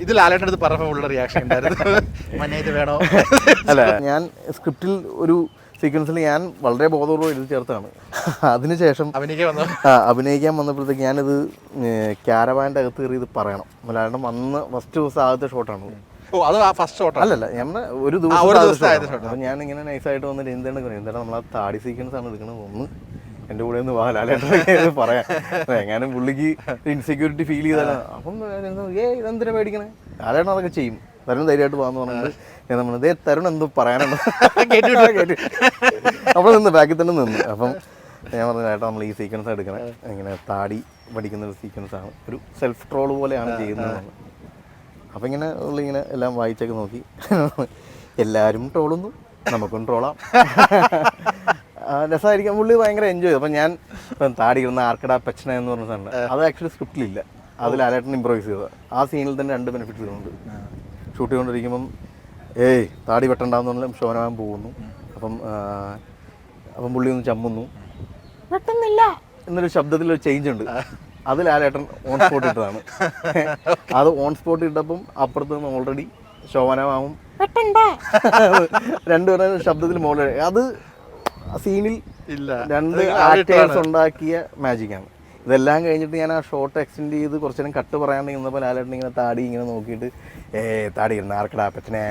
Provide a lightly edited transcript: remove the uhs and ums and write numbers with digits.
ഇത് ലാലേട്ടൻ്റെ അടുത്ത് പറഞ്ഞപ്പോൾ ഉള്ള റിയാക്ഷൻ ഉണ്ടായിരുന്നു. മഞ്ഞായിട്ട് വേണോ? അല്ല, ഞാൻ സ്ക്രിപ്റ്റിൽ ഒരു സീക്വൻസിൽ ഞാൻ വളരെ ബോധപൂർവ്വം എഴുതി ചേർത്താണ്. അതിനുശേഷം അഭിനയിക്കാൻ വന്നപ്പോഴത്തേക്ക് ഞാനിത് ക്യാരവാൻ്റെ അകത്ത് കയറി ഇത് പറയണം. മലയാളം വന്ന് ഫസ്റ്റ് ദിവസം ആദ്യത്തെ ഷോട്ടാണ്. അല്ലല്ല, ഞാൻ ഒരു ദിവസം അപ്പം ഞാനിങ്ങനെ നൈസായിട്ട് വന്നിട്ട് എന്താണ് നമ്മൾ ആ താടി സീക്വൻസ് ആണ് എടുക്കണത്, ഒന്ന് എൻ്റെ കൂടെ ഒന്ന് ലാലേട്ടൻ പറയാം. എങ്ങാനും പുള്ളിക്ക് ഇൻസെക്യൂരിറ്റി ഫീൽ ചെയ്താൽ അപ്പം ഇതെന്തിനാ പേടിക്കണേ, ലാലേട്ടൻ അതൊക്കെ ചെയ്യും, തരുൺ ധൈര്യമായിട്ട് പോകാന്ന് പറഞ്ഞിട്ട് ഞാൻ നമ്മൾ തരുൺ എന്തോ പറയാനുണ്ടോ കേട്ടു അപ്പോൾ നിന്ന് ബാക്കിൽ തന്നെ നിന്ന്. അപ്പം ഞാൻ പറഞ്ഞു ചേട്ടാ നമ്മൾ ഈ സീക്വൻസ് എടുക്കണേ, ഇങ്ങനെ താടി പഠിക്കുന്ന ഒരു സീക്വൻസാണ്, ഒരു സെൽഫ് ട്രോൾ പോലെയാണ് ചെയ്യുന്നത്. അപ്പം ഇങ്ങനെ ഉള്ളിങ്ങനെ എല്ലാം വായിച്ചൊക്കെ നോക്കി എല്ലാവരും ട്രോളുന്നു, നമുക്കും ട്രോളാം, രസമായിരിക്കും. പുള്ളി ഭയങ്കര എൻജോയ് ചെയ്തു. അപ്പം ഞാൻ ഇപ്പം താടി കിടന്ന ആർക്കടാ പെച്ചന എന്ന് പറഞ്ഞ സാധനം അത് ആക്ച്വലി സ്ക്രിപ്റ്റിലില്ല, അത് ലാലേട്ടൻ ഇമ്പ്രവൈസ് ചെയ്തത്. ആ സീനിൽ തന്നെ 2 ബെനിഫിറ്റ്സ് ഉണ്ട്. ഷൂട്ട് ചെയ്തുകൊണ്ടിരിക്കുമ്പം താടി വെട്ടണ്ടാന്ന് പറഞ്ഞാൽ ഷോനാൻ പോകുന്നു. അപ്പം പുള്ളി ഒന്ന് ചമ്മുന്നു, വെട്ടുന്നില്ല എന്നൊരു ശബ്ദത്തിലൊരു ചേഞ്ച് ഉണ്ട്. അത് ലാലേട്ടൻ ഓൺ സ്പോട്ട് ഇട്ടതാണ്. അത് ഓൺ സ്പോട്ട് ഇട്ടപ്പം അപ്പുറത്ത് നിന്ന് ഓൾറെഡി ശോഭനമാവും രണ്ടുപേരും ശബ്ദത്തിൽ മോളെ അത് സീനിൽ 2 ആക്ടേഴ്സ് ഉണ്ടാക്കിയ മാജിക്കാണ്. ഇതെല്ലാം കഴിഞ്ഞിട്ട് ഞാൻ ആ ഷോട്ട് എക്സ്റ്റെൻഡ് ചെയ്ത് കുറച്ചു നേരം കട്ട് പറയാണ്ട് നിന്നപ്പോൾ ലാലേട്ടൻ ഇങ്ങനെ താടി ഇങ്ങനെ നോക്കിയിട്ട് താടി ഇരുന്ന ആർക്കടാ പറ്റനെ